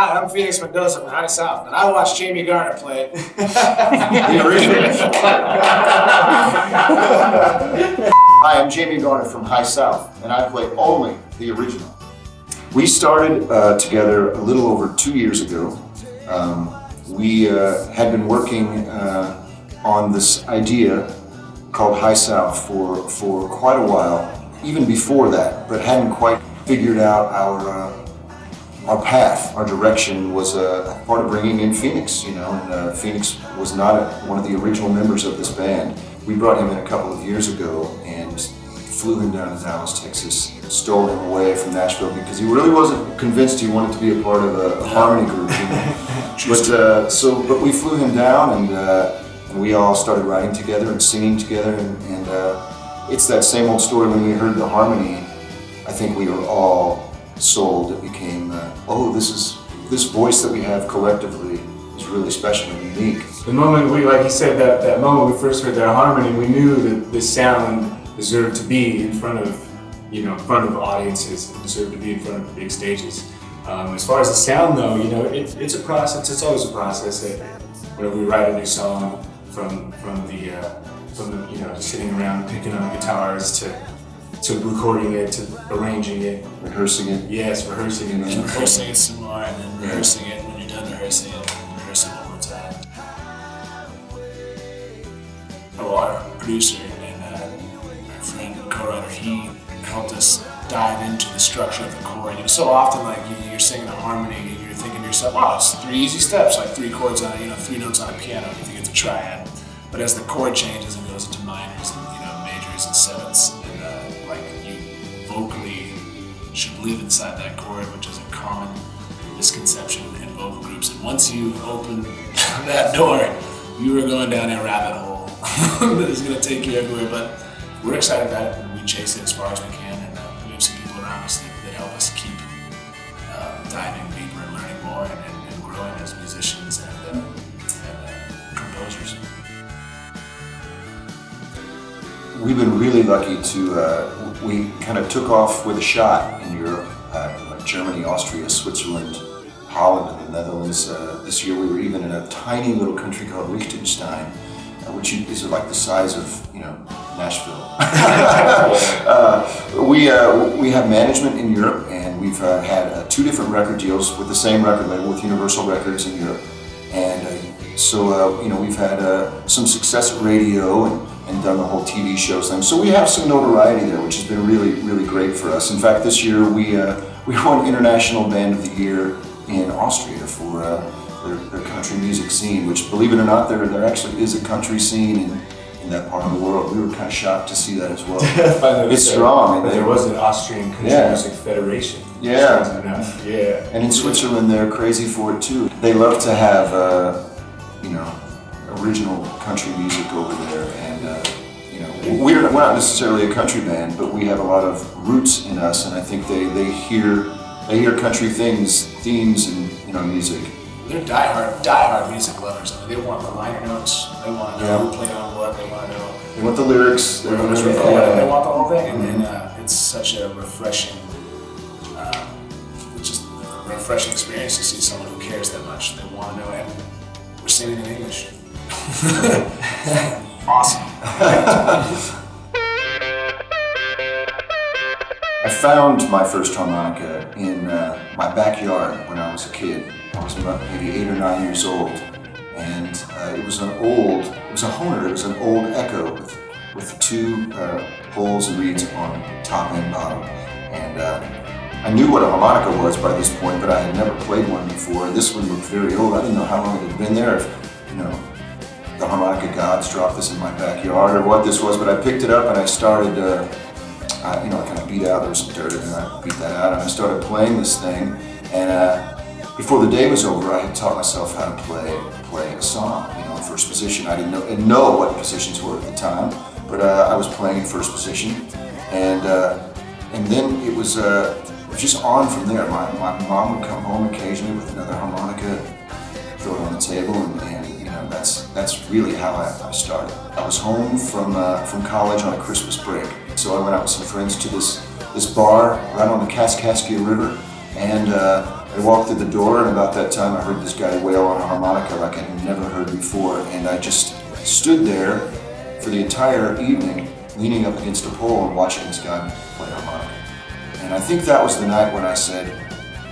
Hi, I'm Phoenix Mendoza from High South, and I watched Jamey Garner play the original. Hi, I'm Jamey Garner from High South, and I play only the original. We started together a little over 2 years ago. We had been working on this idea called High South for quite a while, even before that, but hadn't quite figured out our path. Our direction was part of bringing in Phoenix, and Phoenix was not one of the original members of this band. We brought him in a couple of years ago and flew him down to Dallas, Texas, stole him away from Nashville because he really wasn't convinced he wanted to be a part of a harmony group. But we flew him down and we all started writing together and singing together, and it's that same old story. When we heard the harmony, I think we were all sold. It became, this voice that we have collectively is really special and unique. The moment like you said, that moment we first heard that harmony, we knew that this sound deserved to be in front of audiences, and deserved to be in front of the big stages. As far as the sound though, it's a process. It's always a process. Whenever we write a new song, from the just sitting around picking up guitars to recording it, to arranging it, rehearsing it. Yes, rehearsing it. And rehearsing it some more, and then rehearsing it when you're done rehearsing it, and rehearse it one more time. Well, our producer and our friend and co-writer, he helped us dive into the structure of the chord. So often, like you're singing a harmony, and you're thinking to yourself, "Wow, it's 3 easy steps, like 3 chords on, 3 notes on a piano." You think it's a triad, but as the chord changes and goes into minors and majors and sevenths, and you vocally should live inside that chord, which is a common misconception in vocal groups. And once you open that door, you are going down a rabbit hole that is going to take you everywhere. But we're excited about it, and we chase it as far as we can. And we have some people around us that help us keep diving deeper and learning more and growing as musicians and composers. We've been really lucky we kind of took off with a shot in Europe, like Germany, Austria, Switzerland, Holland, and the Netherlands. This year we were even in a tiny little country called Liechtenstein, which is like the size of, Nashville. We have management in Europe, and we've had 2 different record deals with the same record label, with Universal Records in Europe. And we've had some success at radio and done the whole TV shows thing. So we have some notoriety there, which has been really, really great for us. In fact, this year we won International Band of the Year in Austria for their country music scene, which, believe it or not, there actually is a country scene in that part of the world. We were kind of shocked to see that as well. It's strong. But there was an Austrian Country Music Federation. Yeah. Yeah. And in Switzerland, they're crazy for it too. They love to have, original country music over there. And, we're not necessarily a country band, but we have a lot of roots in us, and I think they hear country themes in music. They're diehard music lovers. They want the liner notes. They want to know who played on what. They want to know. They want the lyrics. They want everything. They want the whole thing, and it's such a refreshing, refreshing experience to see someone who cares that much. They want to know, and we're singing in English. Awesome. I found my first harmonica in my backyard when I was a kid. I was about maybe 8 or 9 years old, and it was a HOHNER. It was an old Echo with 2 holes and reeds on top and bottom. And I knew what a harmonica was by this point, but I had never played one before. This one looked very old. I didn't know how long it had been there. If, the harmonica gods dropped this in my backyard or what this was, but I picked it up and I started. I kind of beat out, there was some dirt in it, and I beat that out, and I started playing this thing, and before the day was over, I had taught myself how to play a song, in first position. I didn't know what positions were at the time, but I was playing in first position, and then it was just on from there. My mom would come home occasionally with another harmonica, throw it on the table, and that's really how I started. I was home from college on a Christmas break. So I went out with some friends to this bar right on the Kaskaskia River, and I walked through the door, and about that time I heard this guy wail on a harmonica like I'd never heard before, and I just stood there for the entire evening, leaning up against a pole and watching this guy play harmonica. And I think that was the night when I said,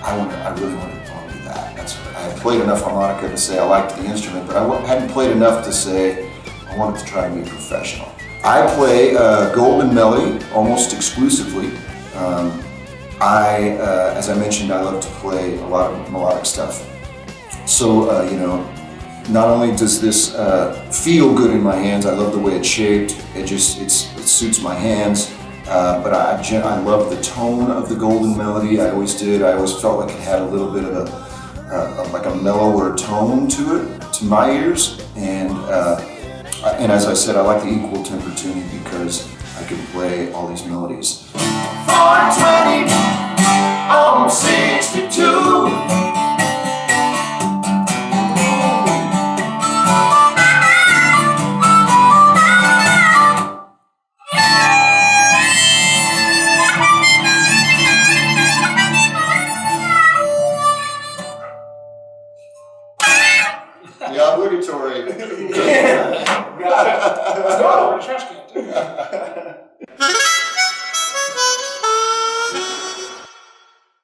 I really want to do that. I had played enough harmonica to say I liked the instrument, but I hadn't played enough to say I wanted to try and be a professional. I play Golden Melody almost exclusively. As I mentioned, I love to play a lot of melodic stuff. So, not only does this feel good in my hands, I love the way it's shaped. It suits my hands. But I love the tone of the Golden Melody. I always did. I always felt like it had a little bit of a mellower tone to it, to my ears. And as I said, I like the equal temper tuning because I can play all these melodies. 420, almost 62. The obligatory. Let's go. Trash can.